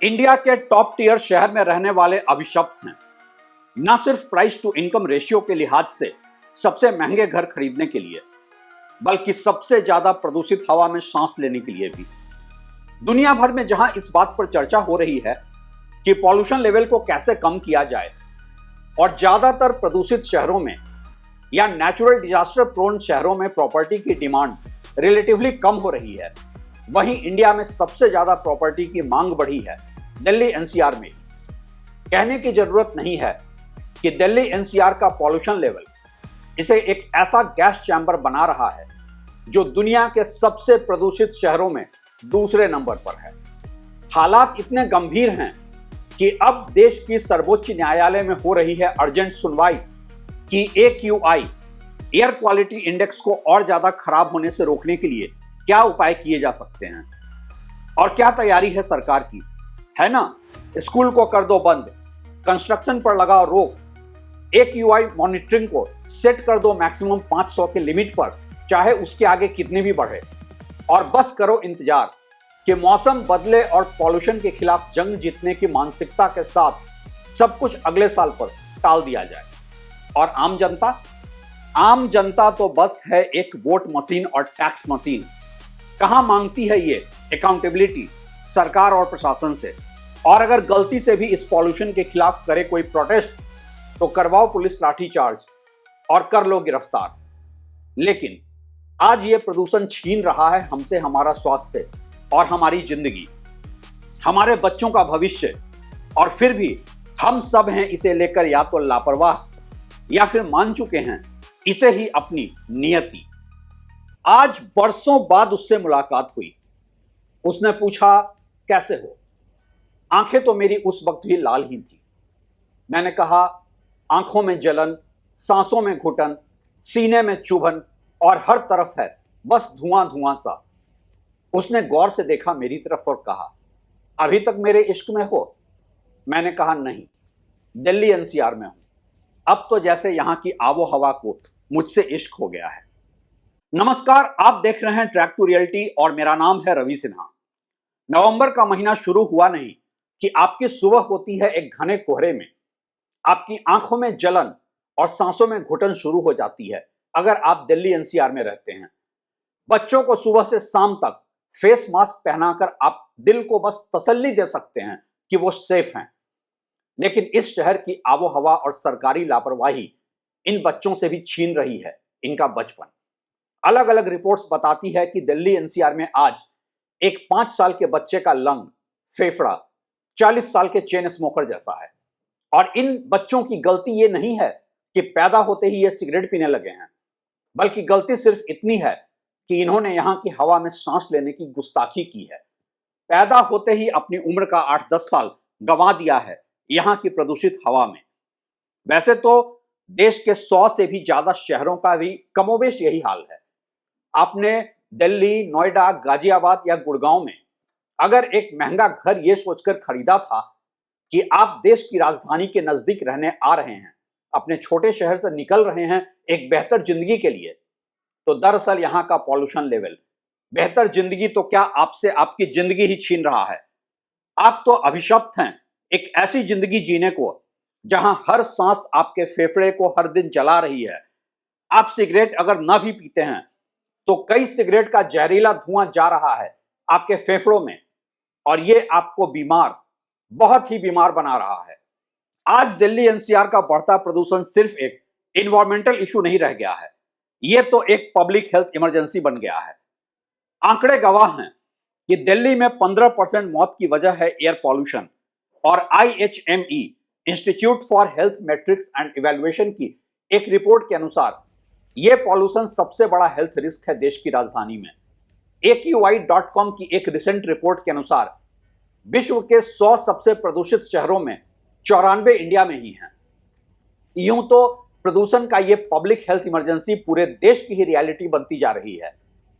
India के top tier शहर में रहने वाले अभिशप्त हैं। न सिर्फ प्राइस टू इनकम रेशियो के लिहाज से सबसे महंगे घर खरीदने के लिए, बल्कि सबसे ज्यादा प्रदूषित हवा में सांस लेने के लिए भी। दुनिया भर में जहां इस बात पर चर्चा हो रही है कि पॉल्यूशन लेवल को कैसे कम किया जाए और ज्यादातर प्रदूषित शहरों में या नेचुरल डिजास्टर प्रोन शहरों में प्रॉपर्टी की डिमांड रिलेटिवली कम हो रही है, वहीं इंडिया में सबसे ज्यादा प्रॉपर्टी की मांग बढ़ी है दिल्ली एनसीआर में। कहने की जरूरत नहीं है कि दिल्ली एनसीआर का पॉल्यूशन लेवल इसे एक ऐसा गैस चैम्बर बना रहा है जो दुनिया के सबसे प्रदूषित शहरों में दूसरे नंबर पर है। हालात इतने गंभीर हैं कि अब देश की सर्वोच्च न्यायालय में हो रही है अर्जेंट सुनवाई कि AQI एयर क्वालिटी इंडेक्स को और ज्यादा खराब होने से रोकने के लिए क्या उपाय किए जा सकते हैं और क्या तैयारी है सरकार की, है ना। स्कूल को कर दो बंद, कंस्ट्रक्शन पर लगाओ रोक, AQI मॉनिटरिंग को सेट कर दो मैक्सिमम 500 के लिमिट पर, चाहे उसके आगे कितनी भी बढ़े, और बस करो इंतजार कि मौसम बदले और पॉल्यूशन के खिलाफ जंग जीतने की मानसिकता के साथ सब कुछ अगले साल पर टाल दिया जाए। और आम जनता तो बस है एक वोट मशीन और टैक्स मशीन। कहां मांगती है ये अकाउंटेबिलिटी सरकार और प्रशासन से। और अगर गलती से भी इस पॉल्यूशन के खिलाफ करे कोई प्रोटेस्ट तो करवाओ पुलिस लाठीचार्ज और कर लो गिरफ्तार। लेकिन आज ये प्रदूषण छीन रहा है हमसे हमारा स्वास्थ्य और हमारी जिंदगी, हमारे बच्चों का भविष्य, और फिर भी हम सब हैं इसे लेकर या तो लापरवाह या फिर मान चुके हैं इसे ही अपनी नियति। आज बरसों बाद उससे मुलाकात हुई। उसने पूछा कैसे हो। आंखें तो मेरी उस वक्त भी लाल ही थी। मैंने कहा आंखों में जलन, सांसों में घुटन, सीने में चुभन और हर तरफ है बस धुआं धुआं सा। उसने गौर से देखा मेरी तरफ और कहा अभी तक मेरे इश्क में हो। मैंने कहा नहीं, दिल्ली एनसीआर में हूं। अब तो जैसे यहां की आबो हवा को मुझसे इश्क हो गया है। नमस्कार, आप देख रहे हैं ट्रैक टू रियलिटी और मेरा नाम है रवि सिन्हा। नवंबर का महीना शुरू हुआ नहीं कि आपकी सुबह होती है एक घने कोहरे में, आपकी आंखों में जलन और सांसों में घुटन शुरू हो जाती है अगर आप दिल्ली एनसीआर में रहते हैं। बच्चों को सुबह से शाम तक फेस मास्क पहनाकर आप दिल को बस तसल्ली दे सकते हैं कि वो सेफ हैं। लेकिन इस शहर की आबो हवा और सरकारी लापरवाही इन बच्चों से भी छीन रही है इनका बचपन। अलग अलग रिपोर्ट्स बताती है कि दिल्ली एनसीआर में आज एक 5 साल के बच्चे का लंग, फेफड़ा 40 साल के चेन स्मोकर जैसा है। और इन बच्चों की गलती ये नहीं है कि पैदा होते ही ये सिगरेट पीने लगे हैं, बल्कि गलती सिर्फ इतनी है कि इन्होंने यहां की हवा में सांस लेने की गुस्ताखी की है। पैदा होते ही अपनी उम्र का 8-10 साल गंवा दिया है यहां की प्रदूषित हवा में। वैसे तो देश के 100 से भी ज्यादा शहरों का भी कमोबेश यही हाल है। आपने दिल्ली, नोएडा, गाजियाबाद या गुड़गांव में अगर एक महंगा घर यह सोचकर खरीदा था कि आप देश की राजधानी के नजदीक रहने आ रहे हैं, अपने छोटे शहर से निकल रहे हैं एक बेहतर जिंदगी के लिए, तो दरअसल यहां का पॉल्यूशन लेवल बेहतर जिंदगी तो क्या आपसे आपकी जिंदगी ही छीन रहा है। आप तो अभिशप्त हैं एक ऐसी जिंदगी जीने को जहां हर सांस आपके फेफड़े को हर दिन जला रही है। आप सिगरेट अगर ना भी पीते हैं तो कई सिगरेट का जहरीला धुआं जा रहा है आपके फेफड़ों में, और ये आपको बीमार, बहुत ही बीमार बना रहा है। आज दिल्ली एनसीआर का बढ़ता प्रदूषण सिर्फ एक इन्वायरमेंटल इशू नहीं रह गया है, यह तो एक पब्लिक हेल्थ इमरजेंसी बन गया है। आंकड़े गवाह हैं कि दिल्ली में 15% मौत की वजह है एयर पॉल्यूशन, और IHME institute for health matrix and evaluation की एक रिपोर्ट के अनुसार यह पॉल्यूशन सबसे बड़ा हेल्थ रिस्क है देश की राजधानी में। AQI.com की एक रिसेंट रिपोर्ट के अनुसार विश्व के 100 सबसे प्रदूषित शहरों में 94 इंडिया में ही हैं। यूं तो प्रदूषण का यह पब्लिक हेल्थ इमरजेंसी पूरे देश की ही रियलिटी बनती जा रही है,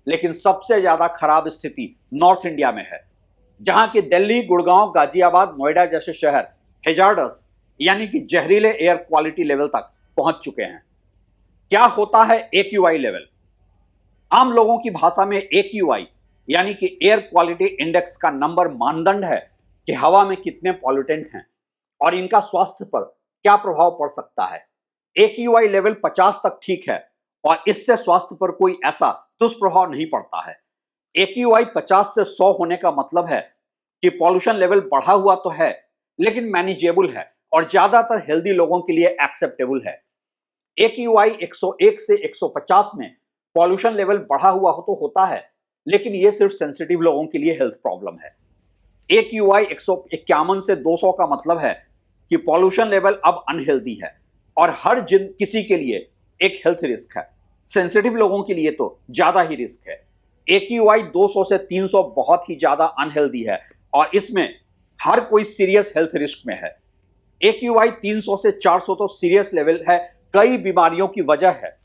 लेकिन सबसे ज्यादा खराब स्थिति नॉर्थ इंडिया में है, जहां की दिल्ली, गुड़गांव, गाजियाबाद, नोएडा जैसे शहर हेजार्डस यानी कि जहरीले एयर क्वालिटी लेवल तक पहुंच चुके हैं। क्या होता है AQI लेवल? आम लोगों की भाषा में AQI यानी कि एयर क्वालिटी इंडेक्स का नंबर मानदंड है कि हवा में कितने पॉल्यूटेंट हैं और इनका स्वास्थ्य पर क्या प्रभाव पड़ सकता है। AQI लेवल 50 तक ठीक है और इससे स्वास्थ्य पर कोई ऐसा दुष्प्रभाव नहीं पड़ता है। AQI 50 से 100 होने का मतलब है कि पॉल्यूशन लेवल बढ़ा हुआ तो है लेकिन मैनेजेबल है और ज्यादातर हेल्दी लोगों के लिए एक्सेप्टेबल है। AQI 101 से 150 में पॉल्यूशन लेवल बढ़ा हुआ हो तो होता है, लेकिन यह सिर्फ सेंसिटिव लोगों के लिए हेल्थ प्रॉब्लम है। AQI 151 से 200 का मतलब है कि पॉल्यूशन लेवल अब अनहेल्दी है और हर किसी के लिए एक हेल्थ रिस्क है। सेंसिटिव लोगों के लिए तो ज्यादा ही रिस्क है। AQI 200 से 300 बहुत ही ज्यादा अनहेल्दी है और इसमें हर कोई सीरियस हेल्थ रिस्क में है। AQI 300 से 400 तो सीरियस लेवल है, कई बीमारियों की वजह है,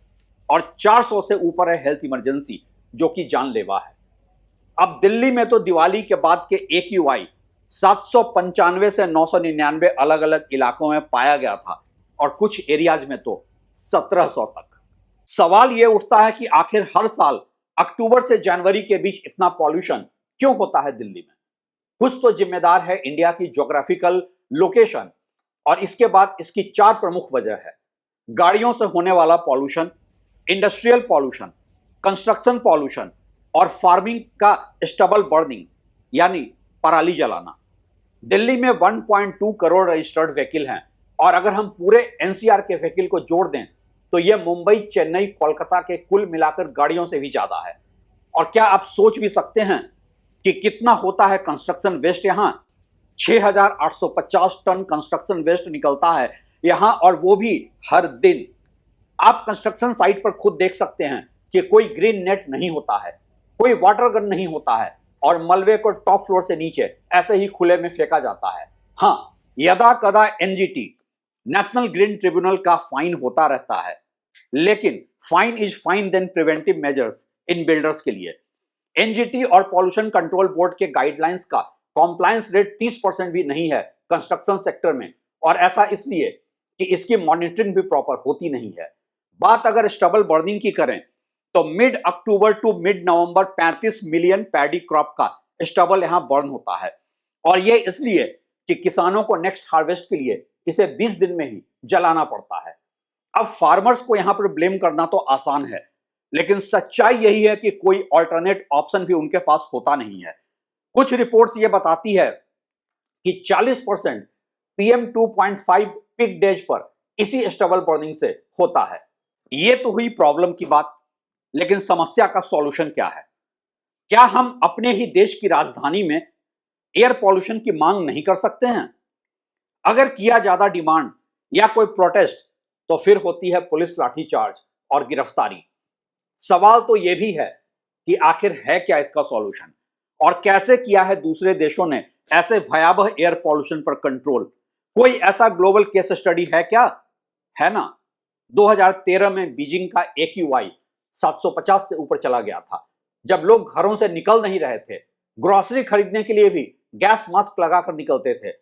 और 400 से ऊपर है हेल्थ इमरजेंसी जो कि जानलेवा है। अब दिल्ली में तो दिवाली के बाद के AQI 795 से 999 अलग अलग इलाकों में पाया गया था और कुछ एरियाज में तो 1700 तक। सवाल यह उठता है कि आखिर हर साल अक्टूबर से जनवरी के बीच इतना पॉल्यूशन क्यों होता है दिल्ली में। कुछ तो जिम्मेदार है इंडिया की ज्योग्राफिकल लोकेशन और इसके बाद इसकी 4 प्रमुख वजह है। गाड़ियों से होने वाला pollution, industrial pollution, construction pollution और फार्मिंग का स्टबल बर्निंग यानी पराली जलाना। दिल्ली में 1.2 करोड़ रजिस्टर्ड व्हीकल हैं और अगर हम पूरे NCR के व्हीकल को जोड़ दें तो यह मुंबई, चेन्नई, कोलकाता के कुल मिलाकर गाड़ियों से भी ज्यादा है। और क्या आप सोच भी सकते हैं कि कितना होता है कंस्ट्रक्शन वेस्ट यहां? 6,850 टन कंस्ट्रक्शन वेस्ट निकलता है यहां, और वो भी हर दिन। आप कंस्ट्रक्शन साइट पर खुद देख सकते हैं कि कोई ग्रीन नेट नहीं होता है, कोई वाटर गन नहीं होता है और मलबे को टॉप फ्लोर से नीचे ऐसे ही खुले में फेंका जाता है। हां, यदा कदा NGT, नेशनल ग्रीन ट्रिब्यूनल का फाइन होता रहता है, लेकिन fine is fine then preventive measures in builders के लिए। NGT और पॉल्यूशन कंट्रोल बोर्ड के गाइडलाइंस का कॉम्प्लायंस रेट 30% भी नहीं है कंस्ट्रक्शन सेक्टर में, और ऐसा इसलिए कि इसकी मॉनिटरिंग भी प्रॉपर होती नहीं है। बात अगर स्टबल बर्निंग की करें तो mid October to mid November 35 million paddy crop का स्टबल यहां बर्न होता है, और यह इसलिए कि किसानों को नेक्स्ट हार्वेस्ट के लिए इसे 20 दिन में ही जलाना पड़ता है। अब फार्मर्स को यहां पर ब्लेम करना तो आसान है, लेकिन सच्चाई यही है कि कोई ऑल्टरनेट ऑप्शन भी उनके पास होता नहीं है। कुछ रिपोर्ट्स ये बताती है कि 40% PM 2.5 पीक डेज पर इसी स्टबल बर्निंग से होता है। ये तो हुई प्रॉब्लम की बात, लेकिन समस्या का सॉल्यूशन क्या है? क्या हम अपने ही देश की राजधानी में एयर पॉल्यूशन की मांग नहीं कर सकते हैं? अगर किया ज्यादा डिमांड या कोई प्रोटेस्ट तो फिर होती है पुलिस लाठीचार्ज और गिरफ्तारी। सवाल तो यह भी है कि आखिर है क्या इसका सॉल्यूशन और कैसे किया है दूसरे देशों ने ऐसे भयावह एयर पॉल्यूशन पर कंट्रोल? कोई ऐसा ग्लोबल केस स्टडी है क्या? है ना, 2013 में बीजिंग का AQI 750 से ऊपर चला गया था, जब लोग घरों से निकल नहीं रहे थे, ग्रोसरी खरीदने के लिए भी गैस मास्क लगाकर निकलते थे।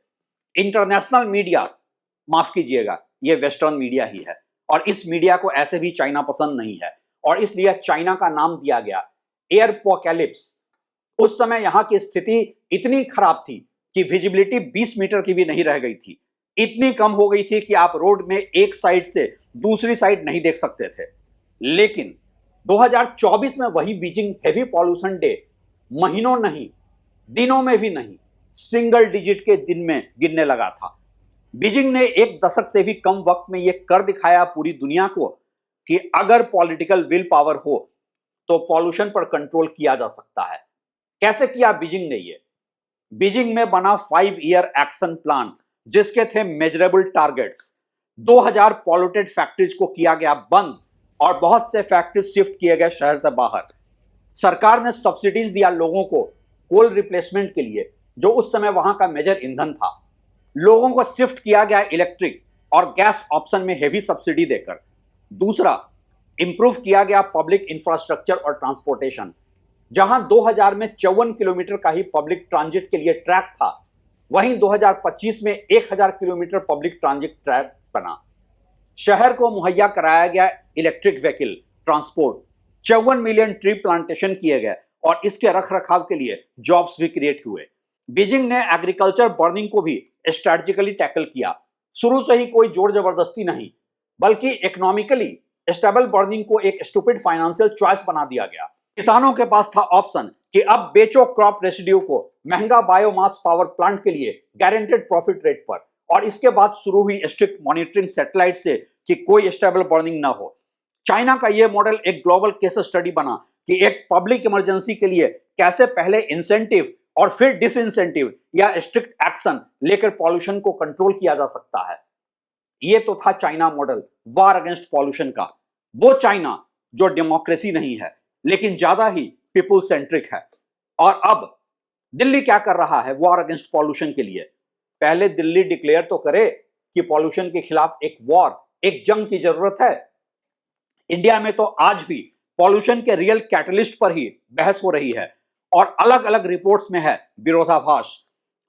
इंटरनेशनल मीडिया, माफ कीजिएगा, यह वेस्टर्न मीडिया ही है, और इस मीडिया को ऐसे भी चाइना पसंद नहीं है और इसलिए चाइना का नाम दिया गया एयरपोकैलिप्स। उस समय यहां की स्थिति इतनी खराब थी कि विजिबिलिटी 20 मीटर की भी नहीं रह गई थी। इतनी कम हो गई थी कि आप रोड में एक साइड से दूसरी साइड नहीं देख सकते थे। लेकिन 2024 में वही बीजिंग हेवी पॉल्यूशन डे महीनों नहीं, दिनों में भी नहीं, सिंगल डिजिट के दिन में गिरने लगा था। बीजिंग ने एक दशक से भी कम वक्त में यह कर दिखाया पूरी दुनिया को कि अगर पॉलिटिकल विल पावर हो तो पॉल्यूशन पर कंट्रोल किया जा सकता है। कैसे किया बीजिंग ने? ये बीजिंग में बना 5 ईयर एक्शन प्लान जिसके थे मेजरेबल टारगेट्स। 2000 पॉल्यूटेड फैक्ट्रीज को किया गया बंद और बहुत से फैक्ट्रीज शिफ्ट किए गए शहर से बाहर। सरकार ने सब्सिडीज दिया लोगों को कोल रिप्लेसमेंट के लिए, जो उस समय वहां का मेजर ईंधन था। लोगों को शिफ्ट किया गया इलेक्ट्रिक और गैस ऑप्शन में हेवी सब्सिडी देकर। दूसरा, इंप्रूव किया गया पब्लिक इंफ्रास्ट्रक्चर और ट्रांसपोर्टेशन। जहां 2000 में 54 किलोमीटर का ही पब्लिक ट्रांजिट के लिए ट्रैक था, वहीं 2025 में 1000 किलोमीटर पब्लिक ट्रांजिट ट्रैक बना। शहर को मुहैया कराया गया electric vehicle transport, 54 million tree plantation किए गए और इसके रख रखाव के लिए जॉब्स भी क्रिएट हुए। बीजिंग ने एग्रीकल्चर बर्निंग को भी स्ट्रेटेजिकली टैकल किया। शुरू से ही कोई जोर जबरदस्ती नहीं, बल्कि इकोनॉमिकली स्टेबल बर्निंग को एक स्टूपिड फाइनेंशियल चॉइस बना दिया गया। किसानों के पास था ऑप्शन कि अब बेचो क्रॉप रेसिड्यू को महंगा बायोमास पावर प्लांट के लिए गारंटेड प्रॉफिट रेट पर, और इसके बाद शुरू हुई स्ट्रिक्ट मॉनिटरिंग सैटेलाइट से कि कोई स्टेबल बर्निंग ना हो। चाइना का यह मॉडल एक ग्लोबल केस स्टडी बना कि एक पब्लिक इमरजेंसी के लिए कैसे पहले इंसेंटिव और फिर डिसइंसेंटिव या स्ट्रिक्ट एक्शन लेकर पॉल्यूशन को कंट्रोल किया जा सकता है। यह तो था चाइना मॉडल वार अगेंस्ट पॉल्यूशन का, वो चाइना जो डेमोक्रेसी नहीं है लेकिन ज्यादा ही पीपुल सेंट्रिक है। और अब दिल्ली क्या कर रहा है वॉर अगेंस्ट पॉल्यूशन के लिए? पहले दिल्ली डिक्लेयर तो करे कि पॉल्यूशन के खिलाफ एक वॉर, एक जंग की जरूरत है। इंडिया में तो आज भी पॉल्यूशन के रियल कैटलिस्ट पर ही बहस हो रही है और अलग अलग रिपोर्ट्स में है विरोधाभास,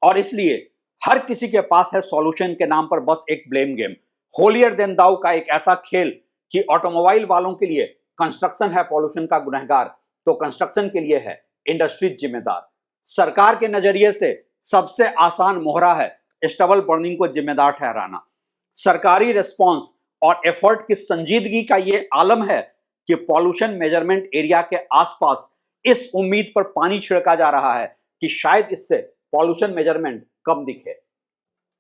और इसलिए हर किसी के पास है सॉल्यूशन के नाम पर बस एक ब्लेम गेम, होलियर देन दाऊ का एक ऐसा खेल कि ऑटोमोबाइल वालों के लिए कंस्ट्रक्शन है पॉल्यूशन का गुनहगार, तो कंस्ट्रक्शन के लिए है इंडस्ट्री जिम्मेदार। सरकार के नजरिए से सबसे आसान मोहरा है स्टबल बर्निंग को जिम्मेदार ठहराना। सरकारी रिस्पॉन्स और एफर्ट की संजीदगी का यह आलम है कि पॉल्यूशन मेजरमेंट एरिया के आसपास इस उम्मीद पर पानी छिड़का जा रहा है कि शायद इससे पॉल्यूशन मेजरमेंट कम दिखे।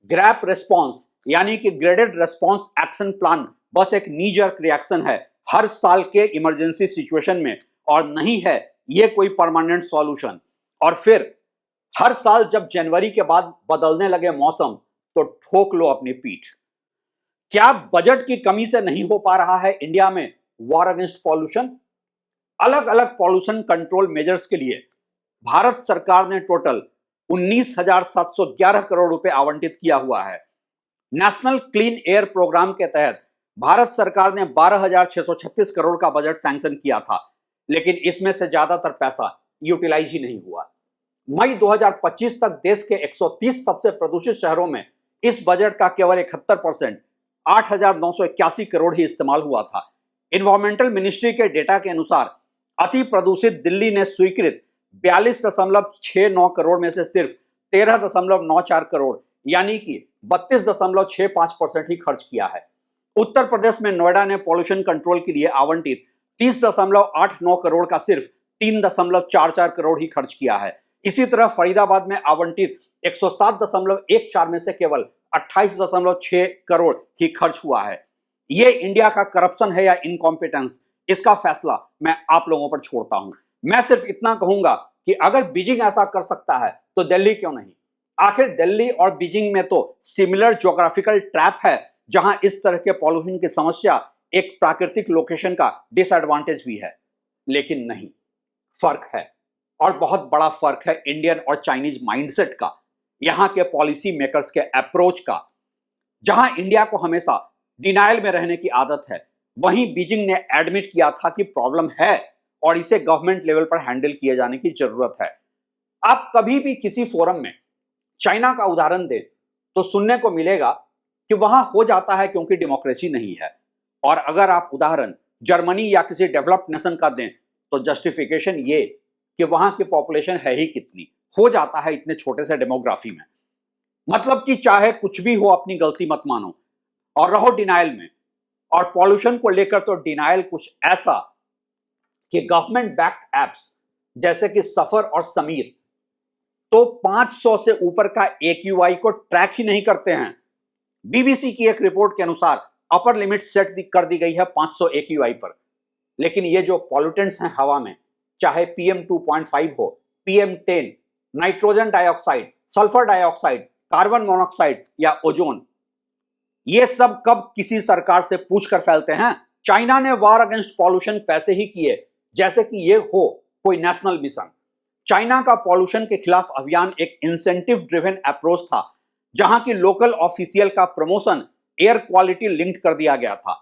ग्रैप रिस्पॉन्स यानी कि ग्रेडेड रिस्पॉन्स एक्शन प्लान बस एक नी जर्क रिएक्शन है हर साल के इमरजेंसी सिचुएशन में, और नहीं है यह कोई परमानेंट सॉल्यूशन। और फिर हर साल जब जनवरी के बाद बदलने लगे मौसम तो ठोक लो अपनी पीठ। क्या बजट की कमी से नहीं हो पा रहा है इंडिया में वॉर अगेंस्ट पॉल्यूशन? अलग अलग पॉल्यूशन कंट्रोल मेजर्स के लिए भारत सरकार ने टोटल 19,711 करोड़ रुपए आवंटित किया हुआ है। नेशनल क्लीन एयर प्रोग्राम के तहत भारत सरकार ने 12,636 करोड़ का बजट सैंक्शन किया था, लेकिन इसमें से ज्यादातर पैसा यूटिलाइज ही नहीं हुआ। मई 2025 तक देश के 130 सबसे प्रदूषित शहरों में इस बजट का केवल 71% 8,981 करोड़ ही इस्तेमाल हुआ था। इन्वायरमेंटल मिनिस्ट्री के डेटा के अनुसार अति प्रदूषित दिल्ली ने स्वीकृत 42.69 करोड़ में से सिर्फ 13.94 करोड़ यानी कि 32.65% ही खर्च किया है। उत्तर प्रदेश में नोएडा ने पॉल्यूशन कंट्रोल के लिए आवंटित 30.89 करोड़ का सिर्फ 3.44 करोड़ ही खर्च किया है। इसी तरह फरीदाबाद में आवंटित 107.14 में से केवल 28.6 करोड़ ही खर्च हुआ है। यह इंडिया का करप्शन है या इनकॉम्पिटेंस, इसका फैसला मैं आप लोगों पर छोड़ता हूं। मैं सिर्फ इतना कहूंगा कि अगर बीजिंग ऐसा कर सकता है तो दिल्ली क्यों नहीं? आखिर दिल्ली और बीजिंग में तो सिमिलर ज्योग्राफिकल ट्रैप है जहां इस तरह के पॉल्यूशन की समस्या एक प्राकृतिक लोकेशन का डिसएडवांटेज भी है। लेकिन नहीं, फर्क है, और बहुत बड़ा फर्क है इंडियन और चाइनीज माइंडसेट का, यहां के पॉलिसी मेकर्स के अप्रोच का। जहां इंडिया को हमेशा डिनायल में रहने की आदत है, वहीं बीजिंग ने एडमिट किया था कि प्रॉब्लम है और इसे गवर्नमेंट लेवल पर हैंडल किए जाने की जरूरत है। आप कभी भी किसी फोरम में चाइना का उदाहरण दें तो सुनने को मिलेगा कि वहां हो जाता है क्योंकि डेमोक्रेसी नहीं है, और अगर आप उदाहरण जर्मनी या किसी डेवलप्ड नेशन का दें तो जस्टिफिकेशन ये कि वहां की पॉपुलेशन है ही कितनी, हो जाता है इतने छोटे से डेमोग्राफी में। मतलब कि चाहे कुछ भी हो अपनी गलती मत मानो और रहो डिनायल में। और पॉल्यूशन को लेकर तो डिनायल कुछ ऐसा कि गवर्नमेंट बैक्ड एप्स जैसे कि सफर और समीर तो 500 से ऊपर का AQI को ट्रैक ही नहीं करते हैं। बीबीसी की एक रिपोर्ट के अनुसार अपर लिमिट सेट कर दी गई है 500 AQI पर, लेकिन ये जो पॉल्यूटेंट्स हैं हवा में, चाहे PM 2.5 हो, PM 10, nitrogen dioxide, sulphur dioxide, carbon monoxide या ओजोन, ये सब कब किसी सरकार से पूछकर फैलते हैं? चाइना ने वार अगेंस्ट पॉल्यूशन वैसे ही किए जैसे कि ये हो कोई नेशनल मिशन। चाइना का पॉल्यूशन के खिलाफ अभियान एक इंसेंटिव ड्रिवन अप्रोच था, जहां की लोकल ऑफिशियल का प्रमोशन एयर क्वालिटी लिंक कर दिया गया था।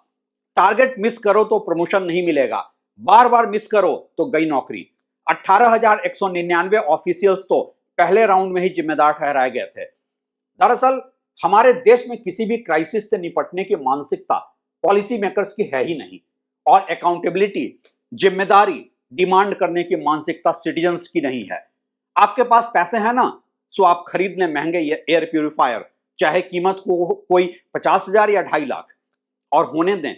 टारगेट मिस करो तो प्रमोशन नहीं मिलेगा, बार बार मिस करो तो गई नौकरी। 18,199 ऑफिशियल्स तो पहले राउंड में ही जिम्मेदार ठहराए गए थे। दरअसल हमारे देश में किसी भी क्राइसिस से निपटने की मानसिकता पॉलिसी मेकर्स की है ही नहीं, और अकाउंटेबिलिटी, जिम्मेदारी डिमांड करने की मानसिकता सिटीजन्स की नहीं है। आपके पास पैसे हैं ना, सो आप खरीद लें महंगे एयर प्यूरिफायर, चाहे कीमत हो कोई 50,000 या 2.5 लाख, और होने दें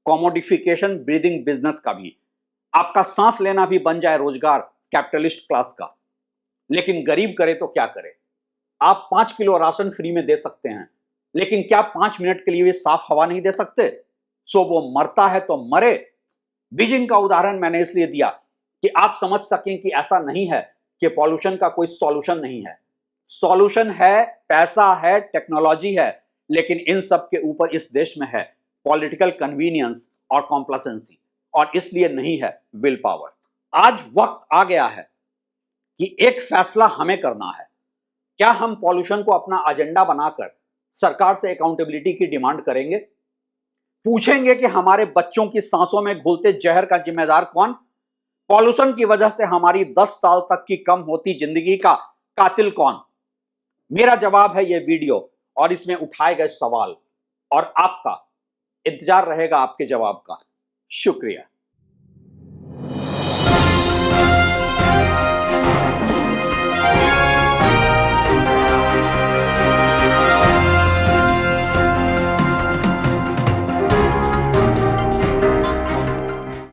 कॉमोडिफिकेशन ब्रीदिंग बिजनेस का भी। आपका सांस लेना भी बन जाए रोजगार कैपिटलिस्ट क्लास का। लेकिन गरीब करे तो क्या करे? आप 5 किलो राशन फ्री में दे सकते हैं, लेकिन क्या 5 मिनट के लिए भी साफ हवा नहीं दे सकते? सो वो मरता है तो मरे। बीजिंग का उदाहरण मैंने इसलिए दिया कि आप समझ सकें कि ऐसा नहीं है कि पॉल्यूशन का कोई सॉल्यूशन नहीं है। सॉल्यूशन है, पैसा है, टेक्नोलॉजी है, लेकिन इन सब के ऊपर इस देश में है पॉलिटिकल कन्वीनियंस और कॉम्प्लासेंसी, और इसलिए नहीं है विल पावर। आज वक्त आ गया है कि एक फैसला हमें करना है। क्या हम पॉल्यूशन को अपना एजेंडा बनाकर सरकार से अकाउंटेबिलिटी की डिमांड करेंगे? पूछेंगे कि हमारे बच्चों की सांसों में घुलते जहर का जिम्मेदार कौन? पॉल्यूशन की वजह से हमारी 10 साल तक की कम होती जिंदगी का कातिल कौन? मेरा जवाब है यह वीडियो और इसमें उठाए गए सवाल, और आपका इंतजार रहेगा आपके जवाब का। शुक्रिया।